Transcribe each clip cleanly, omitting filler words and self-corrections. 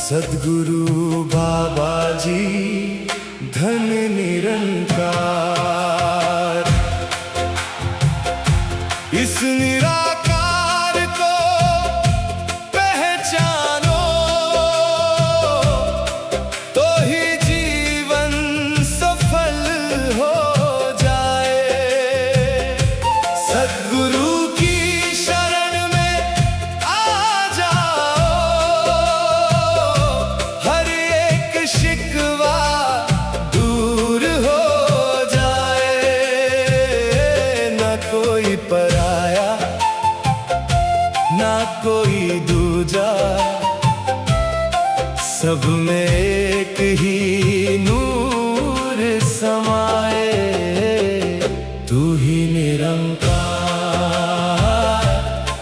सद्गुरु बाबा जी धन निरंकार। इस निराकार को पहचानो तो ही जीवन सफल हो जाए। सद्गुरु की शरण में आ जाओ, हर एक शिकवा दूर हो जाए। न कोई पराया ना कोई दूजा, सब में एक ही नूर समाए। तू ही निरंकार,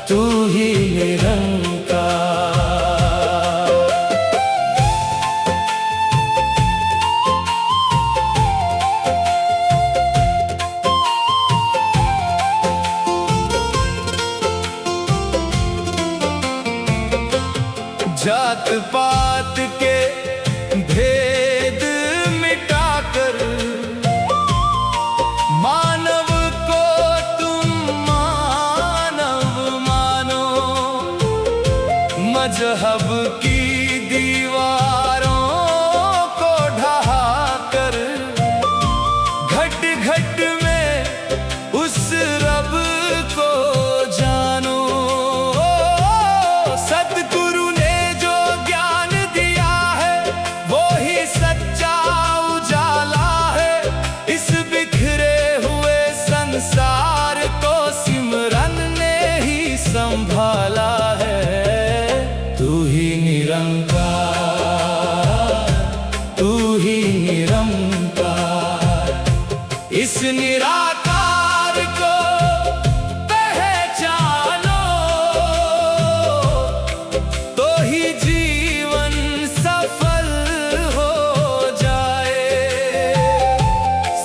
तू ही निरंकार। जात पात के भेद मिटाकर मानव को तुम मानव मानो। मजहब की दीवारों को ढहाकर घट घट में उस रब को जानो। सद्गुरु ने जो ज्ञान दिया है वो ही सच्चा उजाला है। इस बिखरे हुए संसार को सिमरन ने ही संभाला है। तू ही निरंकार, तू ही निरंकार। इस निराकार को पहचानो तो ही जीवन सफल हो जाए।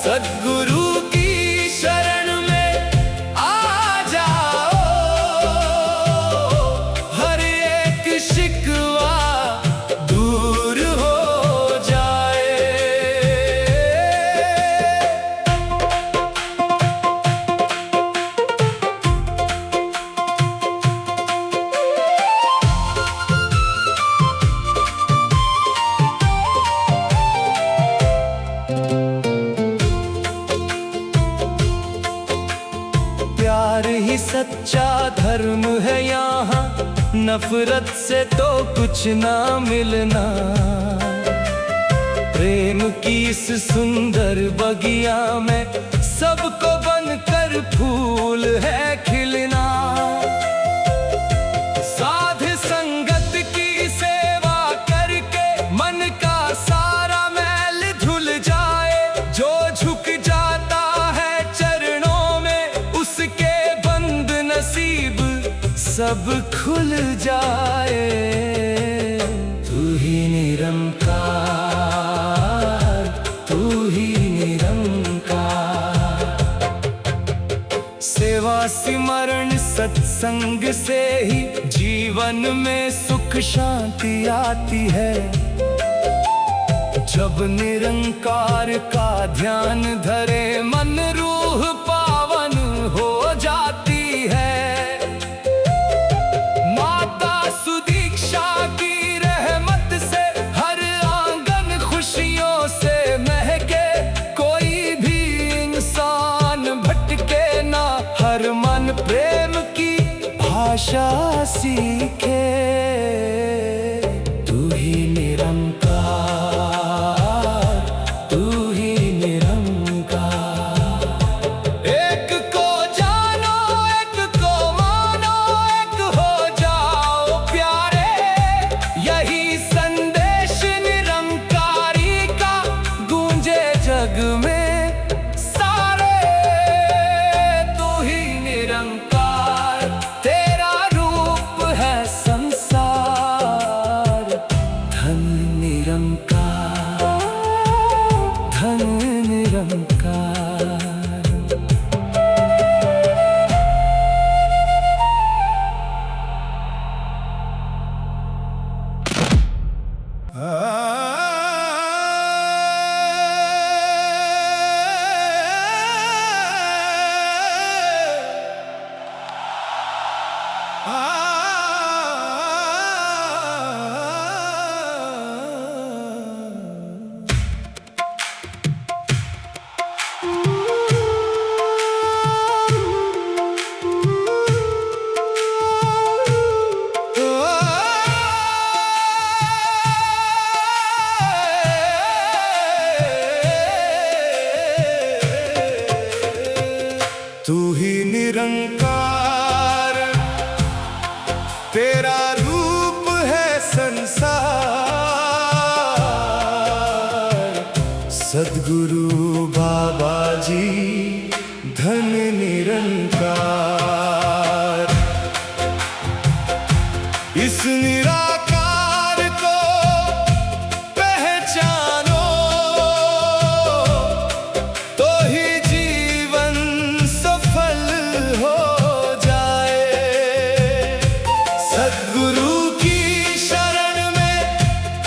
सद्गुरु की शरण में आ जाओ, हर एक शिकवा दूर हो जाए। प्यार ही सच्चा धर्म है यहाँ, नफरत से तो कुछ ना मिलना। प्रेम की इस सुंदर बगिया में सबको बनकर फूल है खिलना। साध संगत की सेवा करके मन का सारा मैल धुल जाए। जो झुक जाता है चरणों में उसके बंद नसीब सब खुल जाए। तू ही निरंकार, तू ही निरंकार। सेवा सिमरण सत्संग से ही जीवन में सुख शांति आती है। जब निरंकार का ध्यान धरे मन रूह पावन हो जाती है। माता सुदीक्षा की रहमत से हर आंगन खुशियों से महके। कोई भी इंसान भटके ना, हर मन प्रेम की भाषा सीखे। तू ही निरंकार, तू ही निरंकार। एक को जानो, एक को मानो, एक हो जाओ प्यारे। यही संदेश निरंकारी का गूंजे जग में सारे। तू ही निरंकार, तेरा रूप है तू ही निरंकार, तेरा रूप है संसार। सद्गुरु बाबा जी धन निरंकार। इस निराकार को पहचानो तो ही जीवन सफल हो जाए। सद्गुरु की शरण में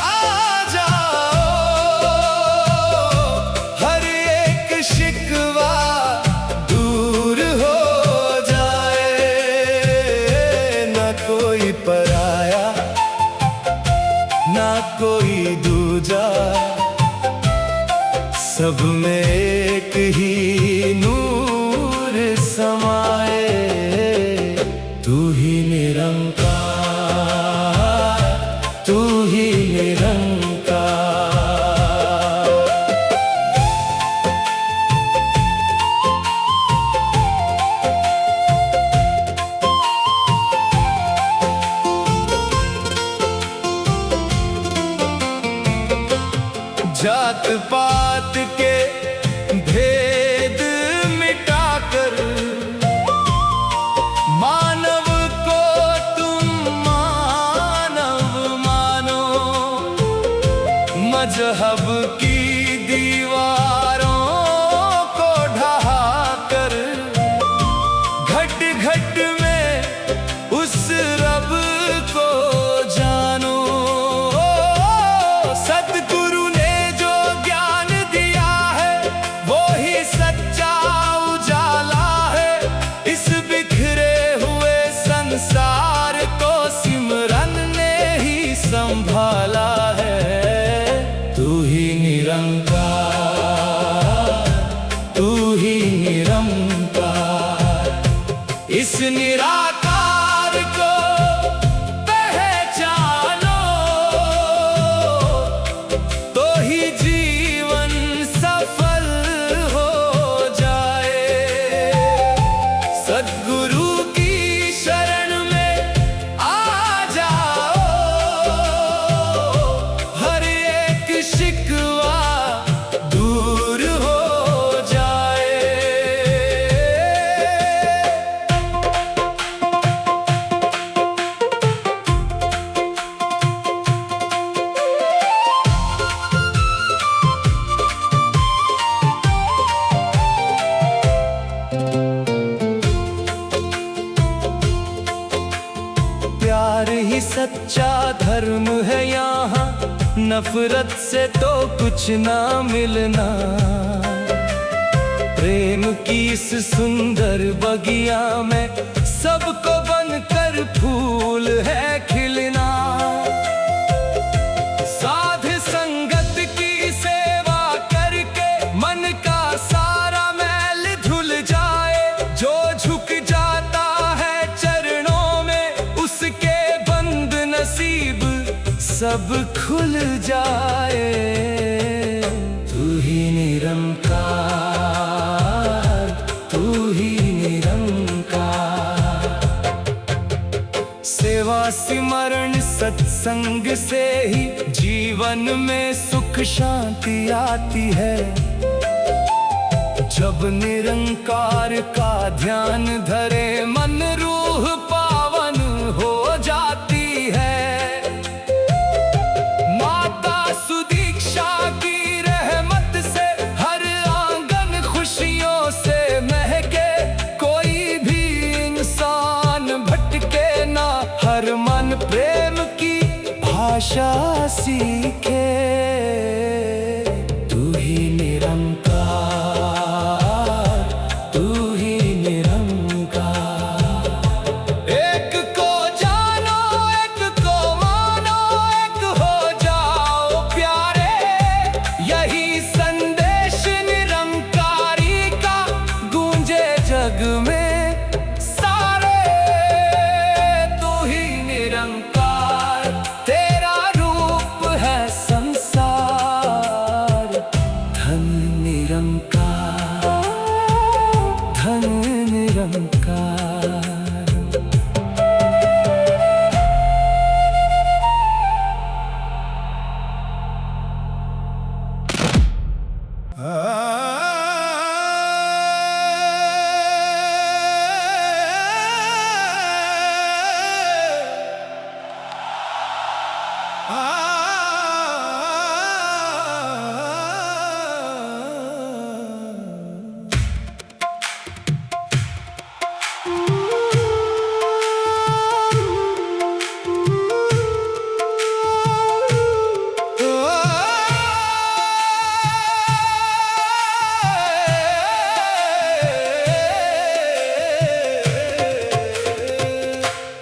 आ जाओ, हर एक शिकवा दूर हो जाए। न कोई पराया, ना कोई दूजा, सब में एक ही नूर समाए। तू ही निरंकार, तू ही निरंकार। जात पात के भेद मिटाकर मानव को तुम मानव मानो। मजहब की दीवारों को ढहाकर घट घट में उस रब को जानो। सतगुरु ने जो ज्ञान दिया है वो ही सच्चा उजाला है। इस बिखरे हुए संसार को सिमरन ने ही संभाला है। तू ही निरंकार, तू ही निरंकार। इस निराकार को पहचानो तो ही जीवन सफल हो जाए। सद्गुरु की शरण में आ जाओ, हर एक शिकवा दूर हो जाए। प्यार ही सच्चा धर्म है यहाँ, नफरत से तो कुछ ना मिलना। प्रेम की इस सुंदर बगिया में सबको बनकर फूल है खिलना। साध संगत की सेवा करके मन का सारा मैल धुल जाए। जो झुक जाता है चरणों में उसके बंद नसीब सब खुल जाए। तू ही निरंकार, तू ही निरंकार। सेवा सिमरण सत्संग से ही जीवन में सुख शांति आती है। जब निरंकार का ध्यान धरे मन रूह पावन हो जाती है। माता सुदीक्षा की रहमत से हर आंगन खुशियों से महके। कोई भी इंसान भटके ना, हर मन प्रेम की भाषा सीखे। तू ही निरंकार, तू ही निरंकार। एक को जानो, एक को मानो, एक हो जाओ प्यारे। यही संदेश निरंकारी का गूंजे जग में। धन निरंकार।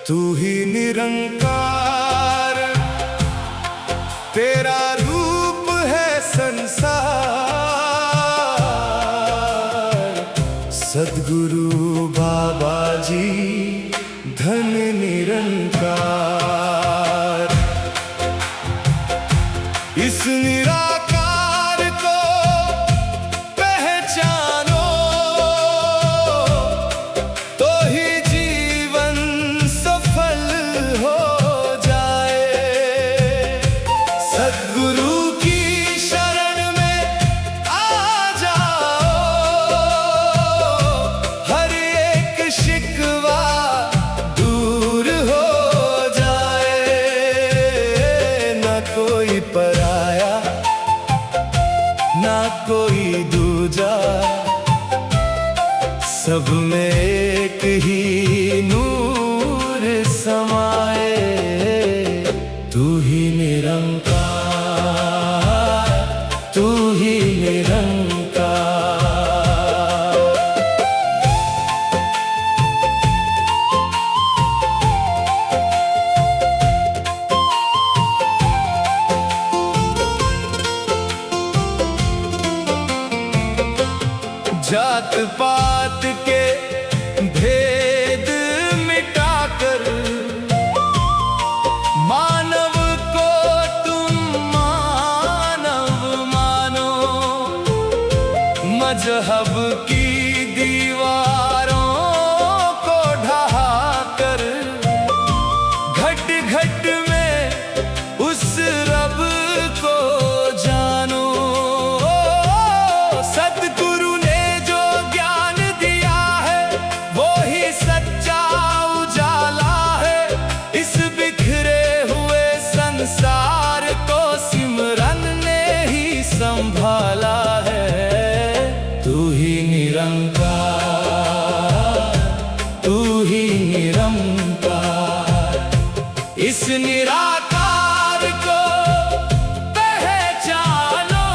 तू ही निरंकार, तेरा रूप है संसार। सद्गुरु बाबा जी धन निरंकार। इस निराकार को पहचानो तो ही जीवन सफल हो जाए। सद्गुरु की शरण में आ जाओ, हर एक शिकवा दूर हो जाए। न कोई पराया, ना कोई दूजा, सब में एक ही नूर समाए। तू ही निरंकार, तू ही निरंकार। जात पात के भेद मिटाकर मानव को तुम मानव मानो। मजहब की दीवारों को ढहाकर घट घट में उस रब को जानो। सतगुरु ने संसार को सिमरन ने ही संभाला है। तू ही निरंकार, तू ही निरंकार। इस निराकार को पहचानो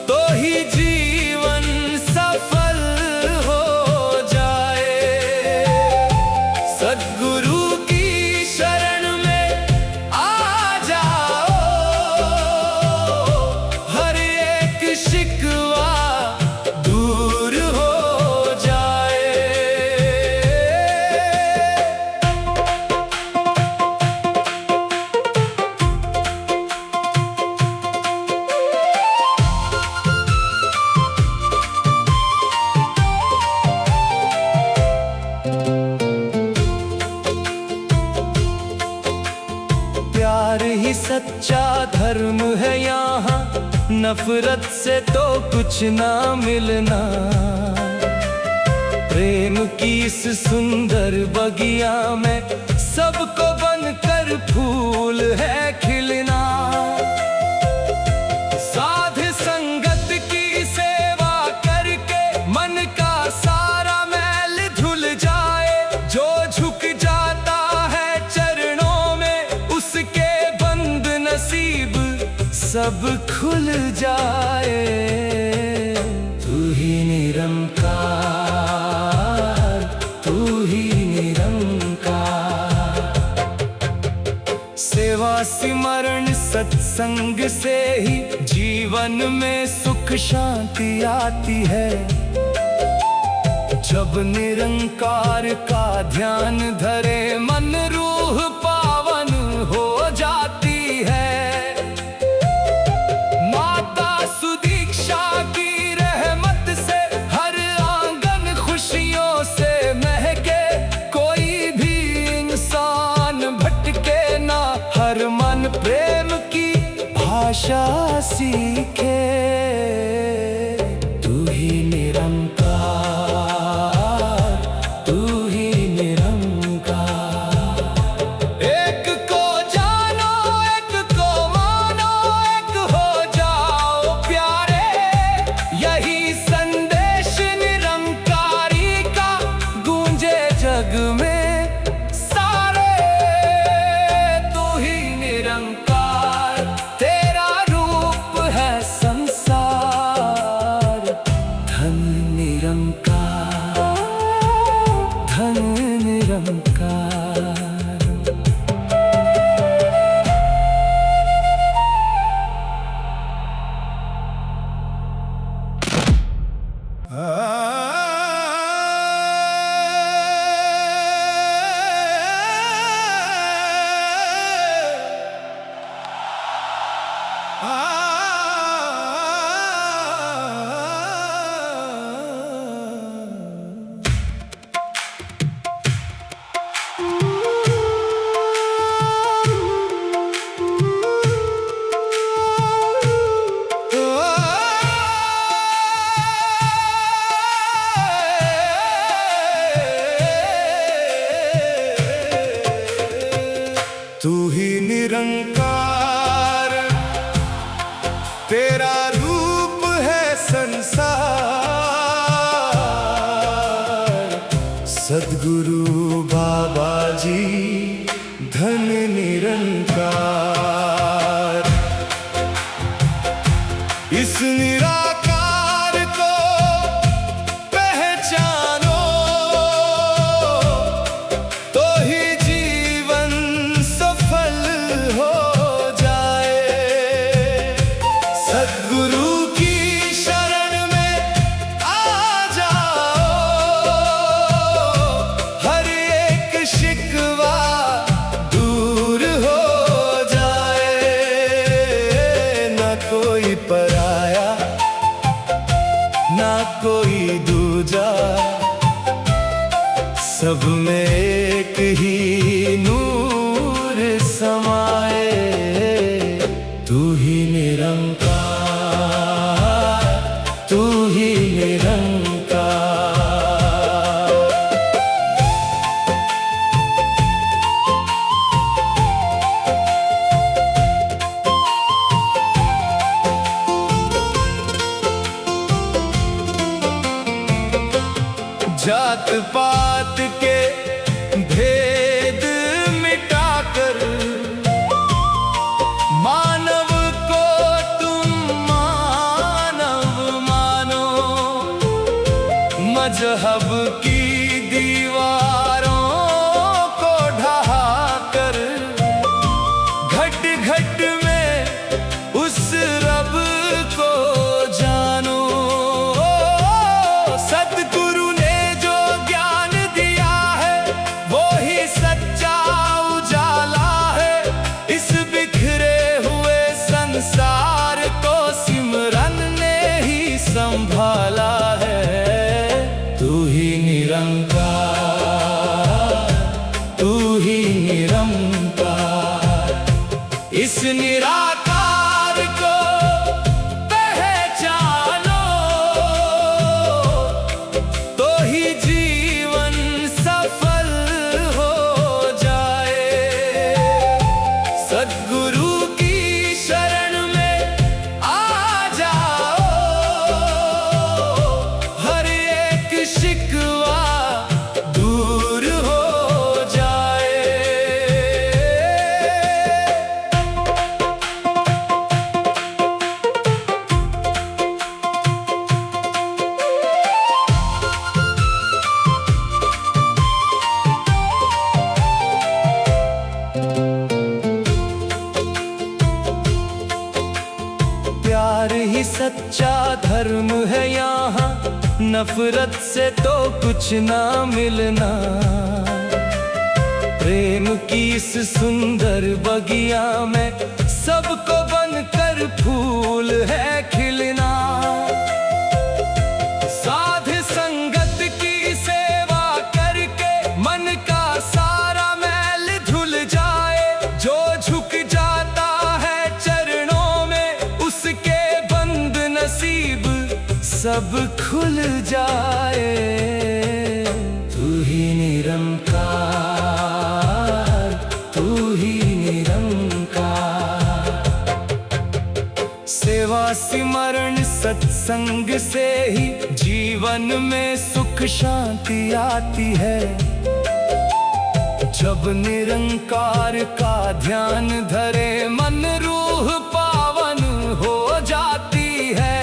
तो ही जीवन सफल हो जाए। सद्गुरु शिकवा दूर हो जाए। प्यार ही सच्चा धर्म है यहाँ, नफरत से तो कुछ ना मिलना। प्रेम की इस सुंदर बगिया में सबको बनकर फूल है खिलना। साध संगत की सेवा करके मन का सारा मैल धुल जाए। जो झुक जाता है चरणों में सब खुल जाए। तू ही निरंकार, तू ही निरंकार। सेवा सिमरण सत्संग से ही जीवन में सुख शांति आती है। जब निरंकार का ध्यान धरे मन रूह पावन हो जाती है। माता सुदीक्षा की रहमत से हर आंगन खुशियों से महके। कोई भी इंसान भटके ना, हर मन प्रेम की भाषा सीखे। तू ही निरंकार, तू ही निरंकार। एक को जानो, एक को मानो, एक हो जाओ प्यारे। यही संदेश निरंकारी का गूंजे जग में सारे। तू ही निरंकार, तेरा रूप है संसार। धन निरंकार, धन निरंकार। तू ही निरंकार, तेरा रूप है संसार। सद्गुरु बाबा जी धन निरंकार। इस निराकार को पहचानो, तो ही जीवन सफल हो जाए। सद्गुरु की शरण में आ जाओ, हर एक शिकवा दूर हो जाए। ना कोई पराया, ना कोई दूजा, सब में एक ही नूर समाए। तू ही निरंकार, तू ही निरंकार। जात पात के भेद मिटाकर मानव को तुम मानव मानो। मजहब की दीवारों को ढहाकर घट घट में उस रब को जानो। सतगुरु ने जो ज्ञान दिया है वो ही सच्चा उजाला है। इस बिखरे हुए संसार को सिमरन ने ही संभाला है। तू ही निरंकार, तू ही निरंकार। इस निराकार को पहचानो, तो ही जीवन सफल हो जाए। सद्गुरु की शरण में आ जाओ, हर एक शिकवा दूर हो जाए। नफरत से तो कुछ ना मिलना। प्रेम की इस सुंदर बगिया में सबको बनकर फूल है खिलना। साध संगत की सेवा करके मन का सारा मैल धुल जाए। जो झुक जाता है चरणों में उसके बंद नसीब सब खुल जाए। तू ही निरंकार, तू ही निरंकार। सेवा सिमरण सत्संग से ही जीवन में सुख शांति आती है। जब निरंकार का ध्यान धरे मन रूह पावन हो जाती है।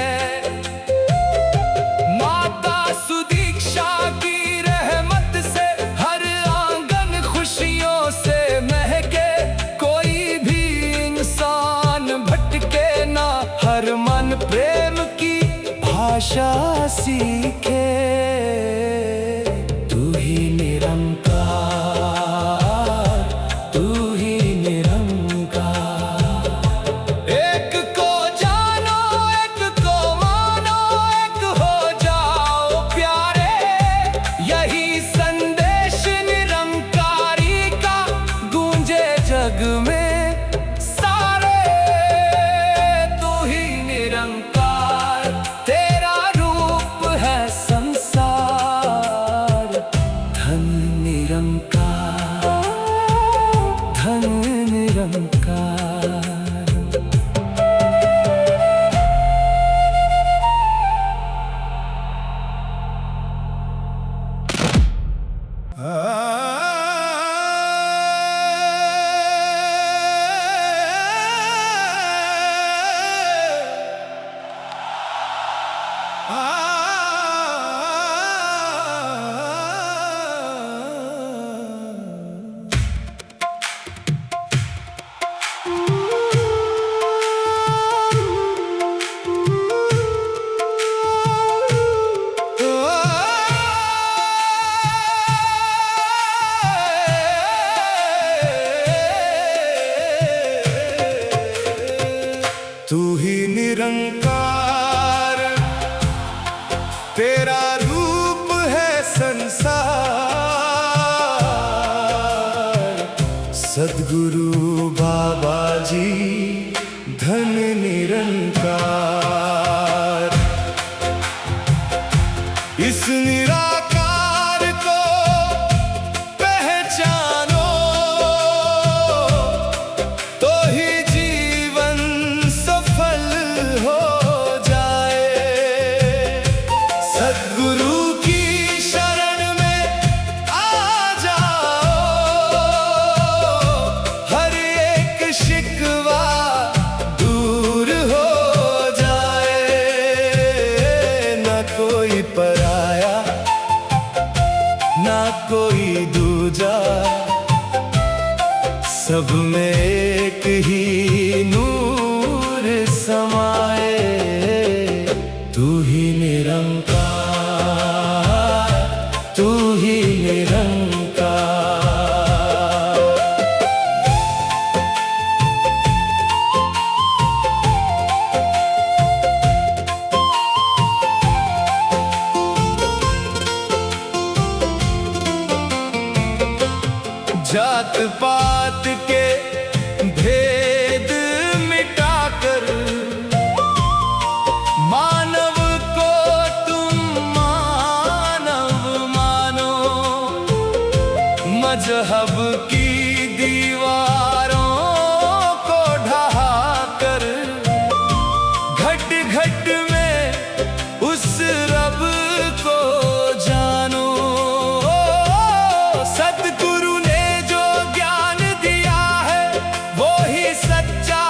माता सुदीक्षा की रहमत से हर आंगन खुशियों से महके। कोई भी इंसान भटके ना, हर मन प्रेम की भाषा सीखे। तू ही निरंकार, तू ही निरंकार। एक को जानो, एक को मानो, एक हो जाओ प्यारे। यही संदेश निरंकारी का गूंजे जग में सारे। तू ही निरंकार, तेरा रूप है संसार। धन निरंकार, धन निरंकार। तू ही निरंकार, तेरा रूप है संसार। सद्गुरु बाबा जी धन निरंकार। इस निराकार को पहचानो तो ही जीवन सफल हो जाए। सद्गुरु की शरण में आ जाओ। हर एक शिकवा दूर हो जाए। ना कोई पराया, ना कोई दूजा, सब में एक ही नूर समाए। तू ही निरंकार, तू ही निरंकार। जात पात के भेद मिटाकर मानव को तुम मानव मानो। मजहब की दीवारों को ढहाकर घट घट में उस रब को जानो। सतगुरु ने जो ज्ञान दिया है वो ही सच्चा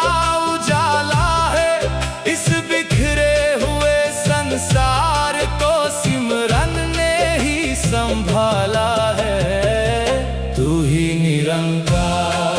उजाला है। इस बिखरे हुए संसार को सिमरन ने ही संभाला है। तू ही निरंकार,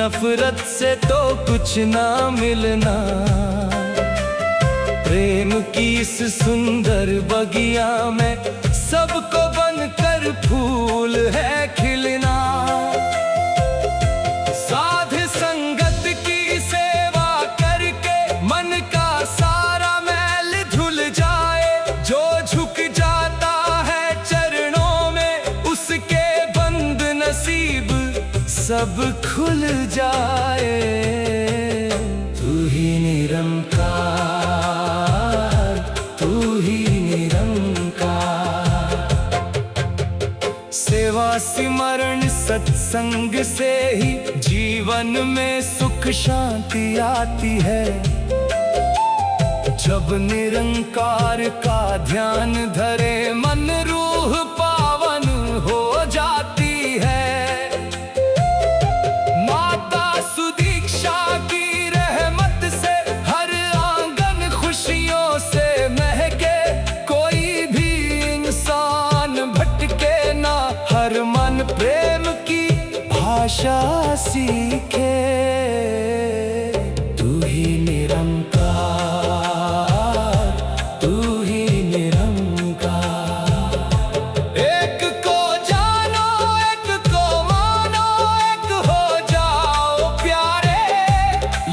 नफरत से तो कुछ ना मिलना। प्रेम की इस सुंदर बगिया में सबको बनकर फूल है खिलना। साध संगत की सेवा करके मन का सारा मैल धुल जाए। जो झुक जाता है चरणों में उसके बंद नसीब सब खुल जाए। तू ही निरंकार, तू ही निरंकार। सेवा सिमरण सत्संग से ही जीवन में सुख शांति आती है। जब निरंकार का ध्यान धरे मन रूह पावन हो जाती है। माता सुदीक्षा की रहमत से हर आंगन खुशियों से महके। कोई भी इंसान भटके ना, हर मन प्रेम की भाषा सीखे। तू ही निरंकार, तू ही निरंकार। एक को जानो, एक को मानो, एक हो जाओ प्यारे।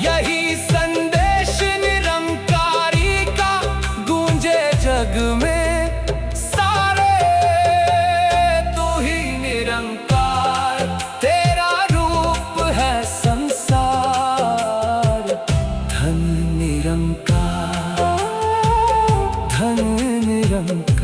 यही संदेश निरंकारी का गूंजे जग में सारे। तू ही निरंकार, तेरा रूप है संसार। धन निरंकार, धन निरंकार।